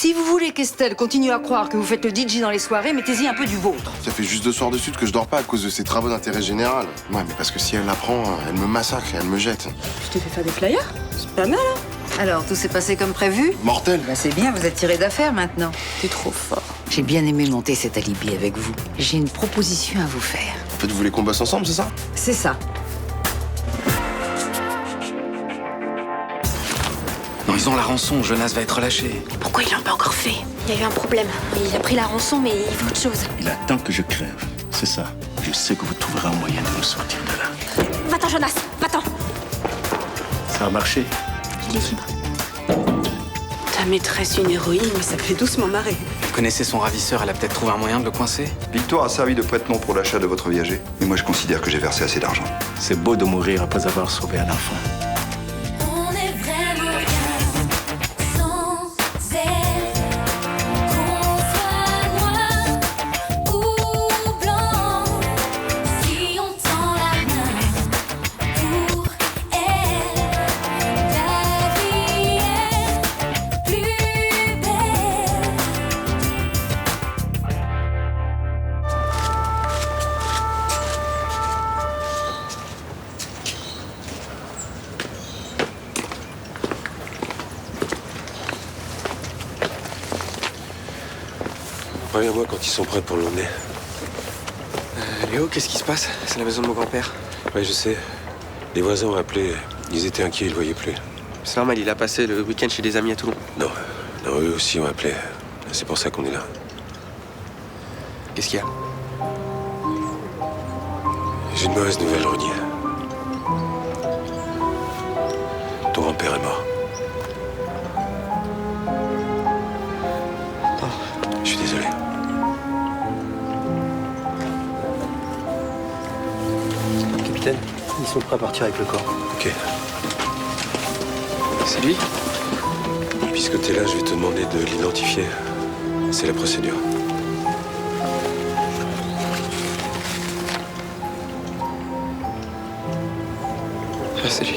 Si vous voulez qu'Estelle continue à croire que vous faites le DJ dans les soirées, mettez-y un peu du vôtre. Ça fait juste 2 soirs de suite que je dors pas à cause de ces travaux d'intérêt général. Ouais, mais parce que si elle l'apprend, elle me massacre et elle me jette. Je t'ai fait faire des flyers. C'est pas mal, hein? Alors, tout s'est passé comme prévu? Mortel. Ben, c'est bien, vous êtes tiré d'affaire maintenant. T'es trop fort. J'ai bien aimé monter cet alibi avec vous. J'ai une proposition à vous faire. En fait, vous voulez qu'on bosse ensemble, c'est ça? C'est ça. Non, ils ont la rançon, Jonas va être lâché. Pourquoi il l'a pas encore fait? Il y a eu un problème. Il a pris la rançon, mais il veut autre chose. Il attend que je crève. C'est ça. Je sais que vous trouverez un moyen de me sortir de là. Va-t'en, Jonas, va-t'en. Ça a marché. Il est libre. Ta maîtresse, une héroïne, mais ça fait doucement marrer. Elle connaissait son ravisseur, elle a peut-être trouvé un moyen de le coincer. Victoire a servi de prête-nom pour l'achat de votre viager. Mais moi, je considère que j'ai versé assez d'argent. C'est beau de mourir après avoir sauvé un enfant. On est vraiment bien sans elle. Qu'on soit noir ou blanc, si on tend la main pour elle, la vie est plus belle. Reviens-moi quand ils sont prêts pour l'emmener. Léo, qu'est-ce qui se passe? C'est la maison de mon grand-père. Oui, je sais. Les voisins ont appelé. Ils étaient inquiets, ils le voyaient plus. C'est normal, il a passé le week-end chez des amis à Toulon. Non, non, eux aussi ont appelé. C'est pour ça qu'on est là. Qu'est-ce qu'il y a? J'ai une mauvaise nouvelle, Renier. Ton grand-père est mort. Je suis désolé. Capitaine, ils sont prêts à partir avec le corps. Ok. C'est lui? Puisque t'es là, je vais te demander de l'identifier. C'est la procédure. Ah, c'est lui.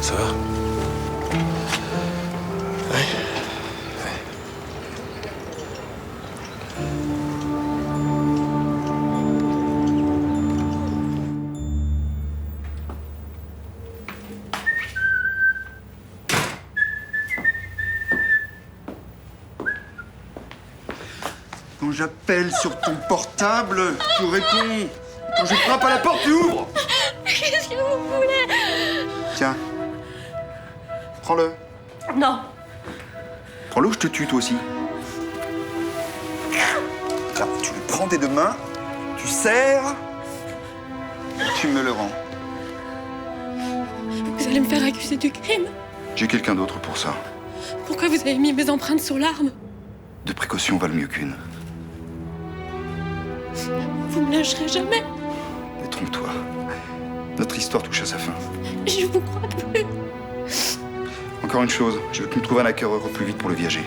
Ça va? Ouais. Quand j'appelle sur ton portable, tu réponds. Quand je frappe à la porte, tu ouvres. Qu'est-ce que vous voulez? Tiens. Prends-le. Non. Prends-le ou je te tue, toi aussi. Là, tu le prends des deux mains, tu serres, tu me le rends. Vous allez me faire accuser du crime. J'ai quelqu'un d'autre pour ça. Pourquoi vous avez mis mes empreintes sur l'arme? De précaution valent mieux qu'une. Vous me lâcherez jamais. Mais trompe-toi. Notre histoire touche à sa fin. Je vous crois plus. Encore une chose, je veux que tu me trouves un acquéreur au plus vite pour le viager.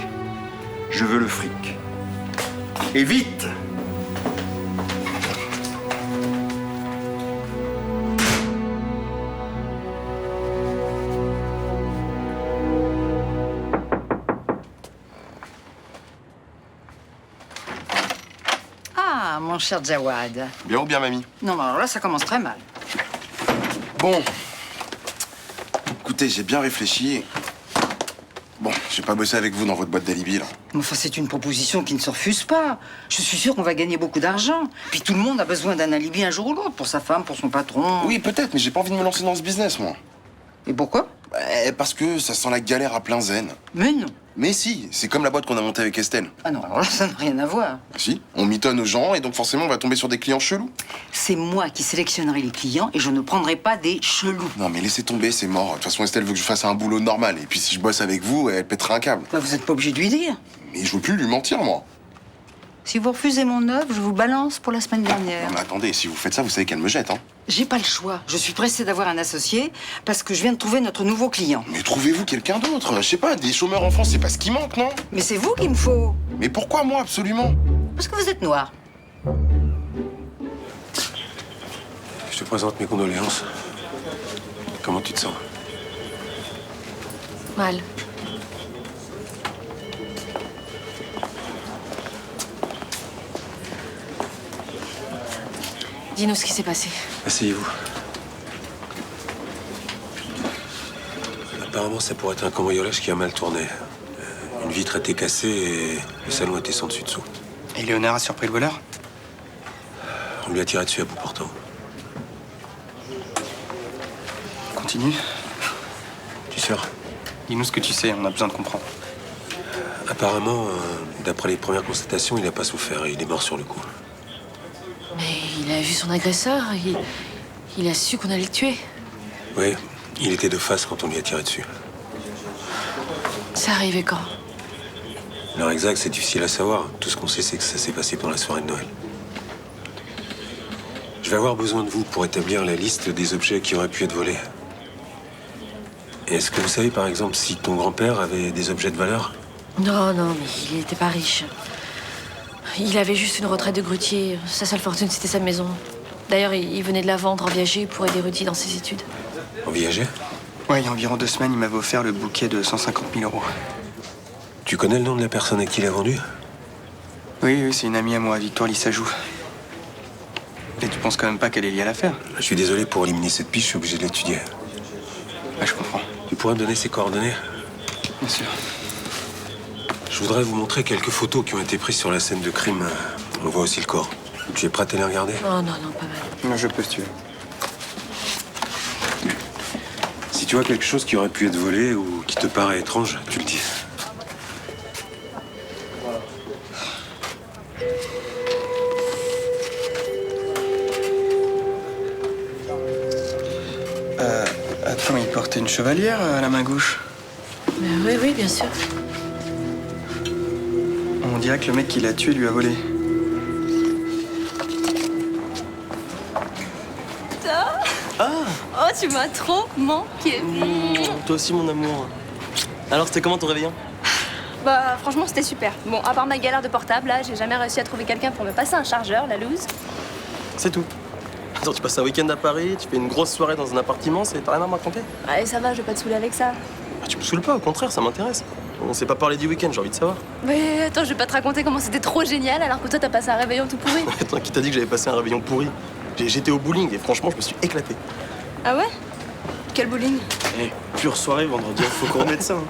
Je veux le fric. Et vite! Ah, mon cher Jawad. Bien ou bien, mamie? Non, mais alors là, ça commence très mal. Bon. Écoutez, j'ai bien réfléchi. Bon, je vais pas bosser avec vous dans votre boîte d'alibi, là. Mais enfin, c'est une proposition qui ne se refuse pas. Je suis sûre qu'on va gagner beaucoup d'argent. Puis tout le monde a besoin d'un alibi un jour ou l'autre, pour sa femme, pour son patron. Oui, peut-être, mais j'ai pas envie de me lancer dans ce business, moi. Et pourquoi? Parce que ça sent la galère à plein zen. Mais non. Mais si, c'est comme la boîte qu'on a montée avec Estelle. Ah non, alors là, ça n'a rien à voir. Si, on mitonne aux gens et donc forcément on va tomber sur des clients chelous. C'est moi qui sélectionnerai les clients et je ne prendrai pas des chelous. Non mais laissez tomber, c'est mort. De toute façon Estelle veut que je fasse un boulot normal. Et puis si je bosse avec vous, elle pètera un câble. Bah, vous n'êtes pas obligé de lui dire. Mais je veux plus lui mentir, moi. Si vous refusez mon œuvre, je vous balance pour la semaine dernière. Non mais attendez, si vous faites ça, vous savez qu'elle me jette, hein. J'ai pas le choix. Je suis pressée d'avoir un associé parce que je viens de trouver notre nouveau client. Mais trouvez-vous quelqu'un d'autre. Je sais pas, des chômeurs en France, c'est pas ce qui manque, non? Mais c'est vous qu'il me faut. Mais pourquoi moi, absolument? Parce que vous êtes noir. Je te présente mes condoléances. Comment tu te sens? Mal. Dis-nous ce qui s'est passé. Asseyez-vous. Apparemment, ça pourrait être un cambriolage qui a mal tourné. Une vitre a été cassée et le salon a été sans dessus dessous. Et Léonard a surpris le voleur? On lui a tiré dessus à bout portant. Continue. Tu es sûr? Dis-nous ce que tu sais, on a besoin de comprendre. Apparemment, d'après les premières constatations, il n'a pas souffert et il est mort sur le coup. Mais il a vu son agresseur, il a su qu'on allait le tuer. Oui, il était de face quand on lui a tiré dessus. C'est arrivé quand? L'heure exacte, c'est difficile à savoir. Tout ce qu'on sait, c'est que ça s'est passé pendant la soirée de Noël. Je vais avoir besoin de vous pour établir la liste des objets qui auraient pu être volés. Et est-ce que vous savez, par exemple, si ton grand-père avait des objets de valeur? Non, mais il n'était pas riche. Il avait juste une retraite de grutier. Sa seule fortune, c'était sa maison. D'ailleurs, il venait de la vendre en viager pour aider Rudy dans ses études. En viager? Ouais, il y a environ 2 semaines, il m'avait offert le bouquet de 150 000 euros. Tu connais le nom de la personne à qui il a vendu? Oui, c'est une amie à moi, Victoire Lissajou. Et tu penses quand même pas qu'elle est liée à l'affaire? Je suis désolé, pour éliminer cette piste, je suis obligé de l'étudier. Ah, je comprends. Tu pourrais me donner ses coordonnées? Bien sûr. Je voudrais vous montrer quelques photos qui ont été prises sur la scène de crime. On voit aussi le corps. Tu es prête à les regarder? Oh non, pas mal. Non, je peux si tu veux. Si tu vois quelque chose qui aurait pu être volé ou qui te paraît étrange, tu le dis. Attends, il portait une chevalière à la main gauche. Oui, bien sûr. On dirait que le mec qui l'a tué lui a volé. Oh, tu m'as trop manqué. Toi aussi, mon amour. Alors, c'était comment ton réveillon? Bah, franchement, c'était super. Bon, à part ma galère de portable, là, j'ai jamais réussi à trouver quelqu'un pour me passer un chargeur, la loose. C'est tout. Attends, tu passes un week-end à Paris, tu fais une grosse soirée dans un appartement, t'as rien à me raconter? Allez, ça va, je vais pas te saouler avec ça. Ah, tu me saoules pas, au contraire, ça m'intéresse. On s'est pas parlé du week-end, j'ai envie de savoir. Mais attends, je vais pas te raconter comment c'était trop génial alors que toi, t'as passé un réveillon tout pourri. Attends, qui t'a dit que j'avais passé un réveillon pourri? J'étais au bowling et franchement, je me suis éclaté. Ah ouais? Quel bowling? Eh, pure soirée vendredi, faut qu'on remette ça. Hein.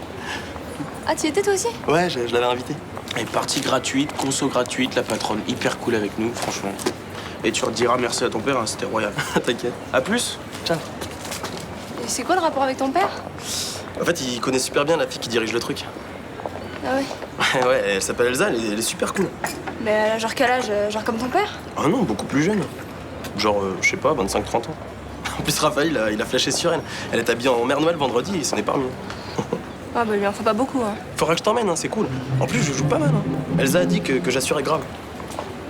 Ah, tu y étais toi aussi? Ouais, je l'avais invité. Et partie gratuite, conso gratuite, la patronne hyper cool avec nous, franchement. Et tu rediras merci à ton père, hein, c'était royal. T'inquiète. À plus. Ciao. Et c'est quoi le rapport avec ton père? En fait, il connaît super bien la fille qui dirige le truc. Ah ouais? Ouais, elle s'appelle Elsa, elle est super cool. Mais elle a genre quel âge? Genre comme ton père? Ah non, beaucoup plus jeune. Genre, je sais pas, 25-30 ans. En plus, Raphaël, il a flashé sur elle. Elle est habillée en Mère Noël vendredi et c'en est parmi. Ah bah lui en faut pas beaucoup, hein. Faudra que je t'emmène, hein, c'est cool. En plus, je joue pas mal. Hein. Elsa a dit que j'assurais grave.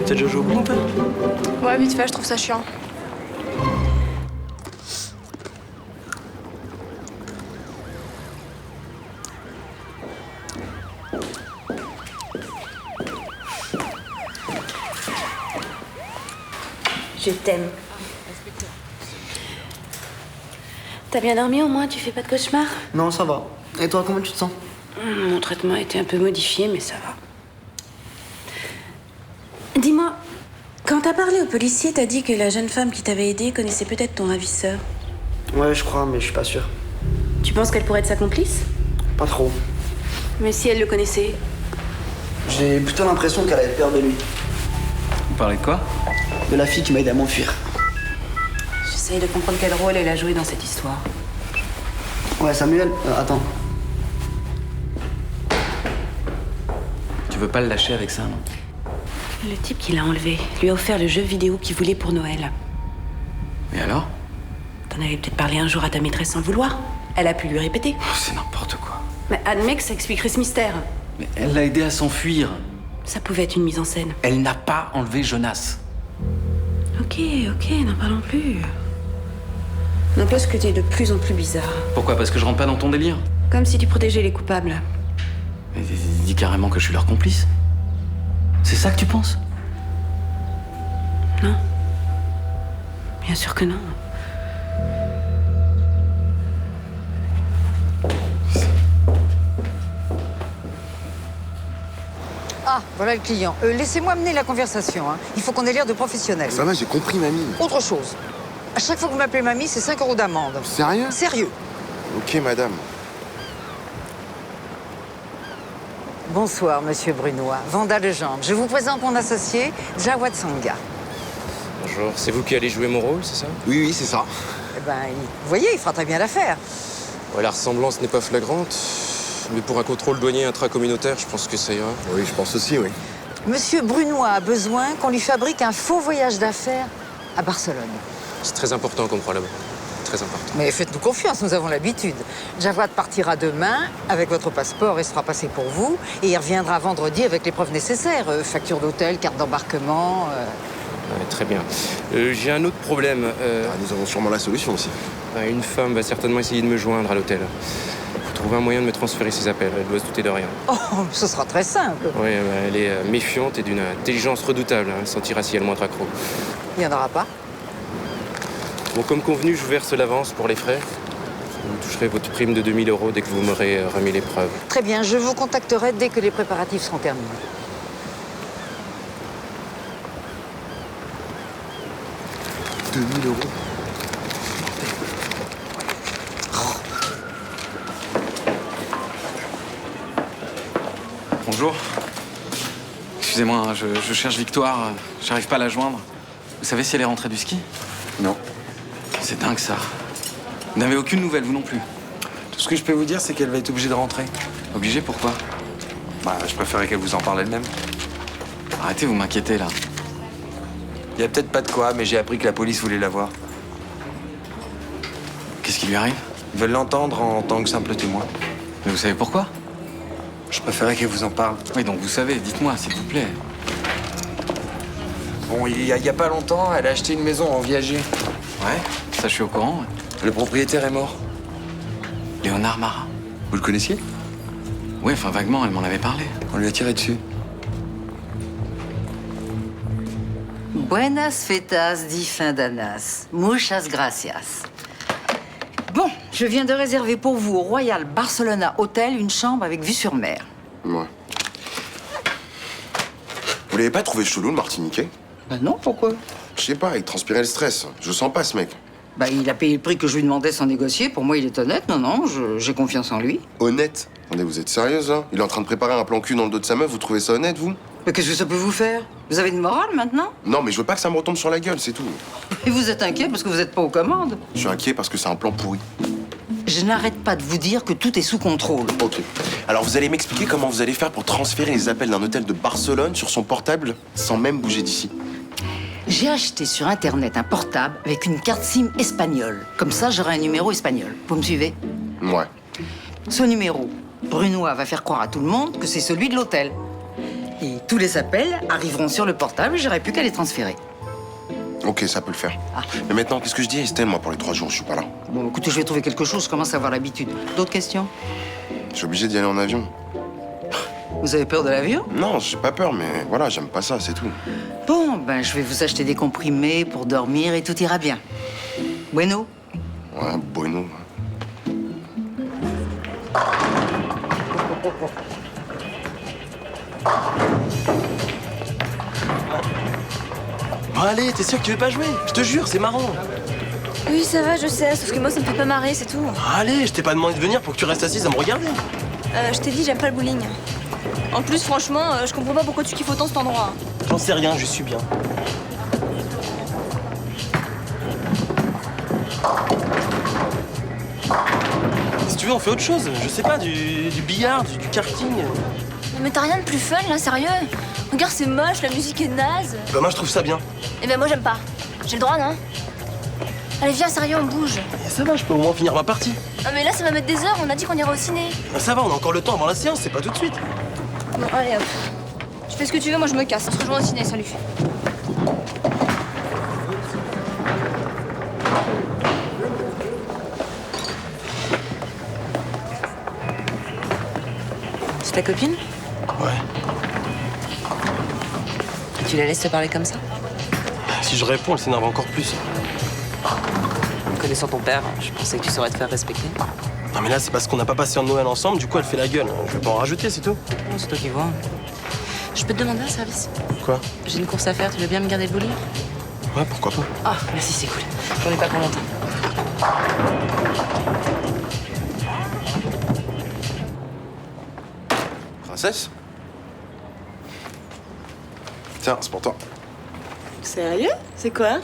T'as déjà joué au bowling, toi? Ouais, vite fait, je trouve ça chiant. Je t'aime. T'as bien dormi au moins? Tu fais pas de cauchemar? Non, ça va. Et toi, comment tu te sens? Mon traitement a été un peu modifié, mais ça va. Dis-moi, quand t'as parlé au policier, t'as dit que la jeune femme qui t'avait aidé connaissait peut-être ton ravisseur. Ouais, je crois, mais je suis pas sûr. Tu penses qu'elle pourrait être sa complice? Pas trop. Mais si elle le connaissait? J'ai plutôt l'impression qu'elle avait peur de lui. Vous parlez de quoi? De la fille qui m'a aidé à m'enfuir. J'essaye de comprendre quel rôle elle a joué dans cette histoire. Ouais, Samuel, attends. Tu veux pas le lâcher avec ça, non? Le type qui l'a enlevé lui a offert le jeu vidéo qu'il voulait pour Noël. Et alors? T'en avais peut-être parlé un jour à ta maîtresse sans le vouloir. Elle a pu lui répéter. Oh, c'est n'importe quoi. Mais admets que ça expliquerait ce mystère. Mais elle l'a aidé à s'enfuir. Ça pouvait être une mise en scène. Elle n'a pas enlevé Jonas. Ok, n'en parlons plus. N'empêche que t'es de plus en plus bizarre. Pourquoi? Parce que je rentre pas dans ton délire? Comme si tu protégeais les coupables. Mais dis carrément que je suis leur complice. C'est ça que tu penses? Non. Bien sûr que non. Ah, voilà le client. Laissez-moi mener la conversation. Hein. Il faut qu'on ait l'air de professionnels. Ça va, j'ai compris, mamie. Autre chose. À chaque fois que vous m'appelez mamie, c'est 5 € d'amende. Sérieux? Sérieux. Ok, madame. Bonsoir, monsieur Brunois. Vanda Legendre. Je vous présente mon associé, Jawad Sanga. Bonjour, c'est vous qui allez jouer mon rôle, c'est ça? Oui, c'est ça. Eh ben, vous voyez, il fera très bien l'affaire. Ouais, la ressemblance n'est pas flagrante, mais pour un contrôle douanier intracommunautaire, je pense que ça ira. Oui, je pense aussi, oui. Monsieur Brunois a besoin qu'on lui fabrique un faux voyage d'affaires à Barcelone. C'est très important qu'on croit là-bas. Très important. Mais faites-nous confiance, nous avons l'habitude. Jawad partira demain avec votre passeport et sera passé pour vous. Et il reviendra vendredi avec les preuves nécessaires. Facture d'hôtel, carte d'embarquement. Ouais, très bien. J'ai un autre problème. Nous avons sûrement la solution aussi. Une femme va certainement essayer de me joindre à l'hôtel. Faut trouver un moyen de me transférer ses appels. Elle doit se douter de rien. Oh, ce sera très simple. Oui, elle est méfiante et d'une intelligence redoutable. Elle sentira si elle moindre accro. Il n'y en aura pas. Bon, comme convenu, je vous verse l'avance pour les frais. Vous toucherez votre prime de 2000 € dès que vous m'aurez remis les preuves. Très bien, je vous contacterai dès que les préparatifs seront terminés. €2 000. Bonjour. Excusez-moi, je cherche Victoire. J'arrive pas à la joindre. Vous savez si elle est rentrée du ski? Non. C'est dingue, ça. Vous n'avez aucune nouvelle, vous non plus? Tout ce que je peux vous dire, c'est qu'elle va être obligée de rentrer. Obligée, pourquoi? Bah, je préférais qu'elle vous en parle elle-même. Arrêtez, vous m'inquiétez, là. Il y a peut-être pas de quoi, mais j'ai appris que la police voulait la voir. Qu'est-ce qui lui arrive? Ils veulent l'entendre en tant que simple témoin. Mais vous savez pourquoi? Je préférais qu'elle vous en parle. Oui, donc vous savez, dites-moi, s'il vous plaît. Bon, il y a pas longtemps, elle a acheté une maison en viager. Ouais, ça je suis au courant. Ouais. Le propriétaire est mort. Léonard Marat. Vous le connaissiez? Oui, enfin vaguement, elle m'en avait parlé. On lui a tiré dessus. Buenas fetas di fin d'anas. Muchas gracias. Bon, je viens de réserver pour vous au Royal Barcelona Hotel une chambre avec vue sur mer. Ouais. Vous l'avez pas trouvé chelou, le Martiniquais? Ben non, pourquoi? Je sais pas, il transpirait le stress. Je sens pas, ce mec. Bah, il a payé le prix que je lui demandais sans négocier. Pour moi, il est honnête. Non, j'ai confiance en lui. Honnête? Attendez, vous êtes sérieuse, là? Il est en train de préparer un plan cul dans le dos de sa meuf, vous trouvez ça honnête, vous? Mais qu'est-ce que ça peut vous faire? Vous avez une morale, maintenant? Non, mais je veux pas que ça me retombe sur la gueule, c'est tout. Et vous êtes inquiet parce que vous n'êtes pas aux commandes? Je suis inquiet parce que c'est un plan pourri. Je n'arrête pas de vous dire que tout est sous contrôle. Ok. Alors, vous allez m'expliquer comment vous allez faire pour transférer les appels d'un hôtel de Barcelone sur son portable sans même bouger d'ici. J'ai acheté sur Internet un portable avec une carte SIM espagnole. Comme ça, j'aurai un numéro espagnol. Vous me suivez? Ouais. Ce numéro, Brunois va faire croire à tout le monde que c'est celui de l'hôtel. Et tous les appels arriveront sur le portable et j'aurai plus qu'à les transférer. Ok, ça peut le faire. Mais maintenant, qu'est-ce que je dis à Estelle, moi, pour les 3 jours, je suis pas là. Bon, écoutez, je vais trouver quelque chose, je commence à avoir l'habitude. D'autres questions? Je suis obligé d'y aller en avion. Vous avez peur de l'avion? Non, j'ai pas peur, mais voilà, j'aime pas ça, c'est tout. Bon, ben, je vais vous acheter des comprimés pour dormir et tout ira bien. Bueno? Ouais, bueno. Bon, allez, t'es sûr que tu veux pas jouer? Je te jure, c'est marrant. Oui, ça va, je sais, sauf que moi, ça me fait pas marrer, c'est tout. Allez, je t'ai pas demandé de venir pour que tu restes assise à me regarder. Je t'ai dit, j'aime pas le bowling. En plus, franchement, je comprends pas pourquoi tu kiffes autant cet endroit. J'en sais rien, je suis bien. Si tu veux, on fait autre chose. Je sais pas, du billard, du karting. Mais t'as rien de plus fun, là, sérieux? Regarde, c'est moche, la musique est naze. Bah, moi, je trouve ça bien. Eh ben, moi, j'aime pas. J'ai le droit, non? Allez, viens, sérieux, on bouge. Et ça va, je peux au moins finir ma partie. Ah, mais là, ça va mettre des heures, on a dit qu'on irait au ciné. Bah, ça va, on a encore le temps avant la séance, c'est pas tout de suite. Bon, allez, hop. Tu fais ce que tu veux, moi, je me casse. On se rejoint au ciné, salut. C'est ta copine? Ouais. Tu la laisses te parler comme ça? Si je réponds, elle s'énerve encore plus. Connaissant ton père, je pensais que tu saurais te faire respecter. Non mais là, c'est parce qu'on n'a pas passé un Noël ensemble, du coup, elle fait la gueule. Je vais pas en rajouter, c'est tout. Non, c'est toi qui vois. Je peux te demander un service? Quoi? J'ai une course à faire, tu veux bien me garder le bowling? Ouais, pourquoi pas. Ah, merci, c'est cool. J'en ai pas pour longtemps. Princesse? Tiens, c'est pour toi. Sérieux? C'est quoi?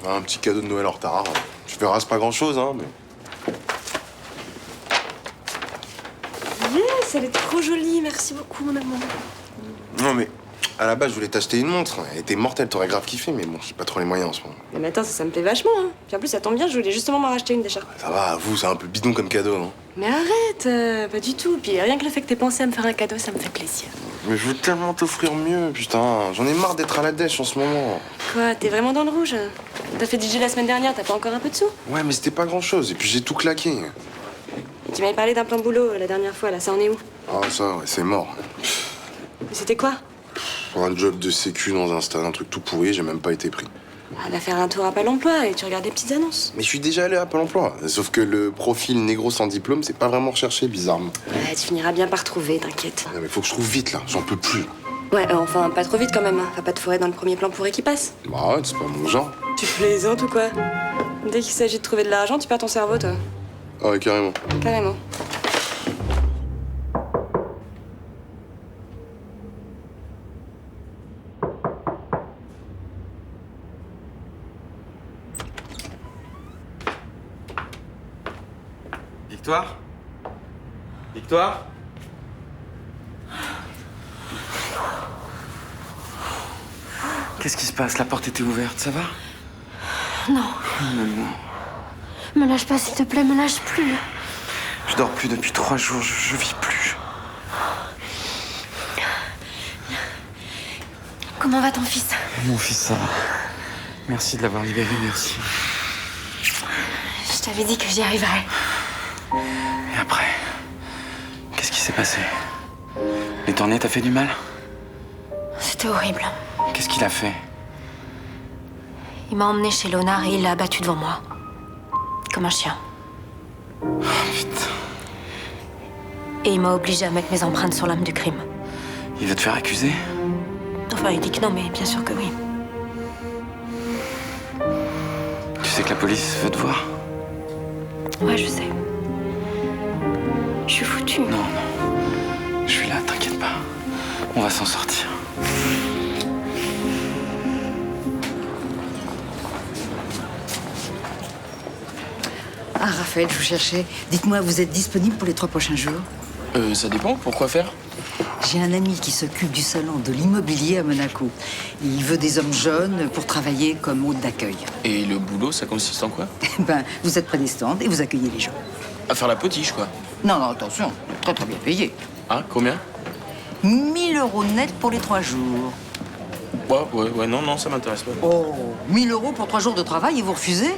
Un petit cadeau de Noël en retard. Tu verras, c'est pas grand-chose, hein, mais... Yes, elle est trop jolie, merci beaucoup mon amour. Non, mais à la base, je voulais t'acheter une montre. Elle était mortelle, t'aurais grave kiffé, mais bon, j'ai pas trop les moyens en ce moment. Mais attends, ça me plaît vachement, hein. Puis en plus, ça tombe bien, je voulais justement m'en racheter une d'écharpe. Ça va, vous, c'est un peu bidon comme cadeau, non? Mais arrête, pas du tout. Puis rien que le fait que t'aies pensé à me faire un cadeau, ça me fait plaisir. Mais je veux tellement t'offrir mieux, putain. J'en ai marre d'être à la dèche en ce moment. Quoi, t'es vraiment dans le rouge? T'as fait DJ la semaine dernière, t'as pas encore un peu de sous? Ouais, mais c'était pas grand-chose, et puis j'ai tout claqué. Tu m'avais parlé d'un plan boulot la dernière fois, là, ça en est où? Ah, ça, ouais, c'est mort. Mais c'était quoi? Pour un job de sécu dans un stade, un truc tout pourri, j'ai même pas été pris. Ah, va faire un tour à Pôle emploi et tu regardes des petites annonces. Mais je suis déjà allé à Pôle emploi. Sauf que le profil négro sans diplôme, c'est pas vraiment recherché, bizarrement. Ouais, tu finiras bien par trouver, t'inquiète. Non, mais faut que je trouve vite, là. J'en peux plus. Ouais, enfin, pas trop vite quand même, hein. Va pas te fourrer dans le premier plan pourri qui passe. Bah ouais, c'est pas mon genre. Tu plaisantes ou quoi? Dès qu'il s'agit de trouver de l'argent, tu perds ton cerveau, toi. Ah ouais, carrément. Carrément. Victoire? Victoire? Qu'est-ce qui se passe? La porte était ouverte, ça va? Non. Non. Me lâche pas, s'il te plaît, me lâche plus. Je dors plus depuis 3 jours, je vis plus. Comment va ton fils? Mon fils, ça va. Merci de l'avoir libéré, merci. Je t'avais dit que j'y arriverais. Et après? Qu'est-ce qui s'est passé? Les tournées, t'as fait du mal? C'était horrible. Qu'est-ce qu'il a fait? Il m'a emmené chez Léonard et il l'a abattu devant moi. Comme un chien. Oh, putain. Et il m'a obligé à mettre mes empreintes sur l'âme du crime. Il va te faire accuser? Enfin, il dit que non, mais bien sûr que oui. Tu sais que la police veut te voir? Ouais, je sais. Je suis foutue. Non. Je suis là, t'inquiète pas. On va s'en sortir. Ah, Raphaël, je vous cherchais. Dites-moi, vous êtes disponible pour les 3 prochains jours? Ça dépend, pourquoi faire? J'ai un ami qui s'occupe du salon de l'immobilier à Monaco. Il veut des hommes jeunes pour travailler comme hôte d'accueil. Et le boulot, ça consiste en quoi? Ben, vous êtes près des stands et vous accueillez les gens. À faire la potiche, quoi. Non, attention, très très bien payé. Ah, combien? 1 000 € net pour les 3 jours. Ouais, non, ça m'intéresse pas. Oh, 1 000 € pour 3 jours de travail et vous refusez?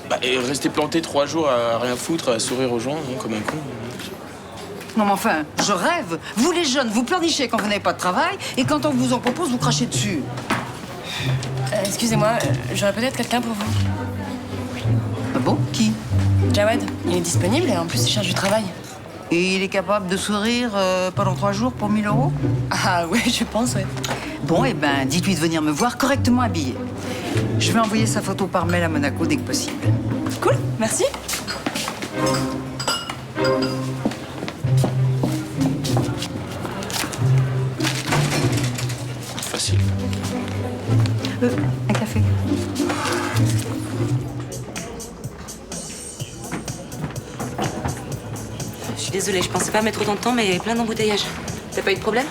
Bah, et rester planté 3 jours à rien foutre, à sourire aux gens, hein, comme un con. Non, mais enfin, je rêve. Vous, les jeunes, vous pleurnichez quand vous n'avez pas de travail et quand on vous en propose, vous crachez dessus. Excusez-moi, j'aurais peut-être quelqu'un pour vous. Ah bon? Qui? Jawed, il est disponible et en plus il cherche du travail. Et il est capable de sourire pendant 3 jours pour 1 000 €? Ah ouais, je pense, ouais. Bon, eh ben, dites-lui de venir me voir correctement habillé. Je vais envoyer sa photo par mail à Monaco dès que possible. Cool, merci. Facile. Un café. Je suis désolée, je pensais pas mettre autant de temps, mais il y avait plein d'embouteillages. T'as pas eu de problème?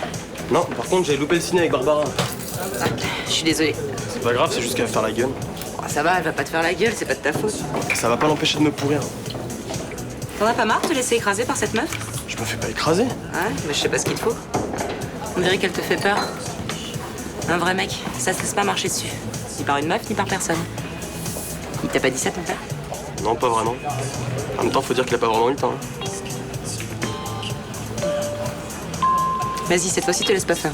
Non, par contre, j'ai loupé le ciné avec Barbara. Je suis désolée. C'est pas grave, c'est juste qu'elle va faire la gueule. Oh, ça va, elle va pas te faire la gueule, c'est pas de ta faute. Ça va pas l'empêcher de me pourrir. T'en as pas marre de te laisser écraser par cette meuf? Je me fais pas écraser. Ouais, mais je sais pas ce qu'il te faut. On dirait qu'elle te fait peur. Un vrai mec, ça se laisse pas marcher dessus. Ni par une meuf, ni par personne. Il t'a pas dit ça, ton père? Non, pas vraiment. En même temps, faut dire qu'il a pas vraiment eu le temps. hein. Vas-y, cette fois-ci, te laisse pas faire.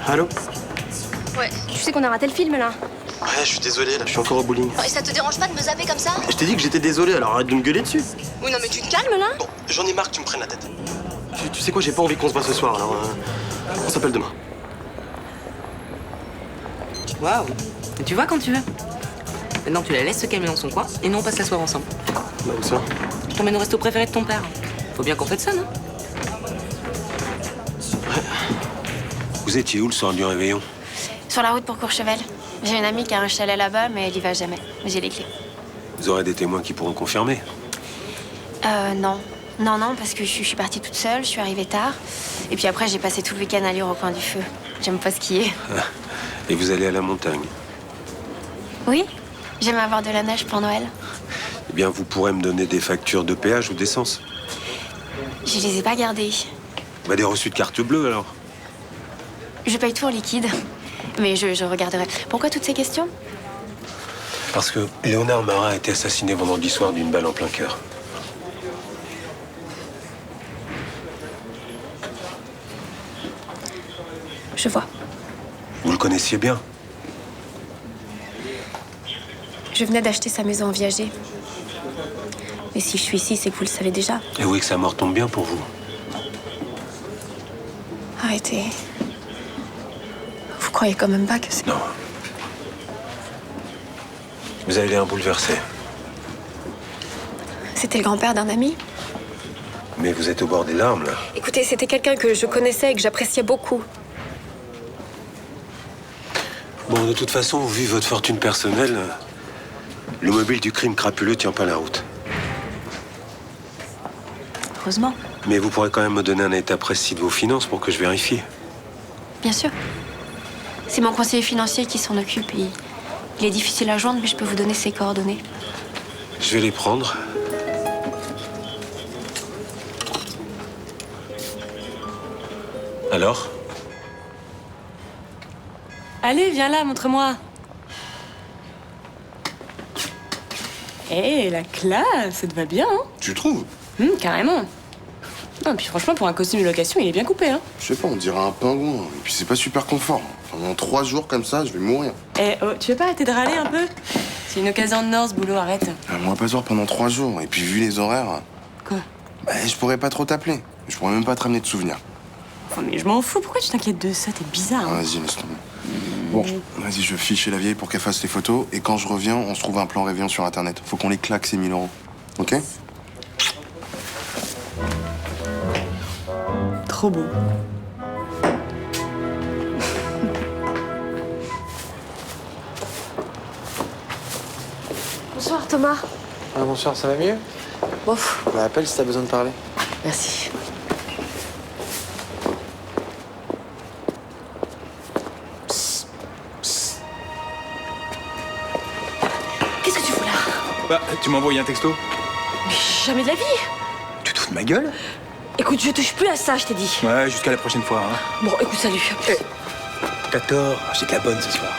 Allô? Ouais, tu sais qu'on a raté le film là. Ouais, je suis désolé, là, je suis encore au bowling. Et ça te dérange pas de me zapper comme ça? Je t'ai dit que j'étais désolé, alors arrête de me gueuler dessus. Oui, non, mais tu te calmes là? Bon, j'en ai marre que tu me prennes la tête. Tu sais quoi, j'ai pas envie qu'on se voit ce soir, alors on s'appelle demain. Waouh. Et tu vois quand tu veux. Maintenant, tu la laisses se calmer dans son coin et nous, on passe la soirée ensemble. Bah, où ça? Je t'emmène au resto préféré de ton père. Faut bien qu'on fête ça, non? Vous étiez où le soir du réveillon? Sur la route pour Courchevel. J'ai une amie qui a un chalet là-bas, mais elle y va jamais. J'ai les clés. Vous aurez des témoins qui pourront confirmer. Non. Non, parce que je suis partie toute seule, je suis arrivée tard. Et puis après, j'ai passé tout le week-end à Lure au coin du feu. J'aime pas skier. Et vous allez à la montagne. Oui, j'aime avoir de la neige pour Noël. Eh bien, vous pourrez me donner des factures de péage ou d'essence. Je les ai pas gardées. Bah, des reçus de carte bleue, alors. Je paye tout en liquide. Mais je regarderai. Pourquoi toutes ces questions? Parce que Léonard Marat a été assassiné vendredi soir d'une balle en plein cœur. Je vois. Vous le connaissiez bien? Je venais d'acheter sa maison en viager. Mais si je suis ici, c'est que vous le savez déjà. Et oui, que sa mort tombe bien pour vous. Arrêtez. Vous croyez quand même pas que c'est... Non. Vous avez l'air bouleversé. C'était le grand-père d'un ami. Mais vous êtes au bord des larmes, là. Écoutez, c'était quelqu'un que je connaissais et que j'appréciais beaucoup. Bon, de toute façon, vu votre fortune personnelle, le mobile du crime crapuleux tient pas la route. Heureusement. Mais vous pourrez quand même me donner un état précis de vos finances pour que je vérifie. Bien sûr. C'est mon conseiller financier qui s'en occupe. Il est difficile à joindre, mais je peux vous donner ses coordonnées. Je vais les prendre. Alors? Allez, viens là, montre-moi. Hé, la classe, ça te va bien, hein? Tu trouves? Carrément. Non, puis franchement, pour un costume de location, il est bien coupé, hein? Je sais pas, on dirait un pingouin. Et puis c'est pas super confort. Pendant 3 jours comme ça, je vais mourir. Eh, oh, tu veux pas arrêter de râler un peu? C'est une occasion de Nord, ce boulot, arrête. On va pas se voir pendant 3 jours. Et puis vu les horaires... Quoi? Bah, je pourrais pas trop t'appeler. Je pourrais même pas te ramener de souvenirs. Oh, mais je m'en fous, pourquoi tu t'inquiètes de ça? T'es bizarre. Ah, vas-y, laisse tomber. Bon, vas-y, je file chez la vieille pour qu'elle fasse les photos. Et quand je reviens, on se trouve un plan réveillon sur Internet. Faut qu'on les claque, ces 1000 €. Ok? Trop beau. Bonsoir, Thomas. Ah, bonsoir, ça va mieux? Bof. Bah, appelle si t'as besoin de parler. Merci. Qu'est-ce que tu fous là? Bah, tu m'as envoyé un texto? Mais jamais de la vie. Tu te fous de ma gueule? Écoute, je touche plus à ça, je t'ai dit. Ouais, jusqu'à la prochaine fois, hein. Bon, écoute, salut. T'as tort, j'ai de la bonne ce soir.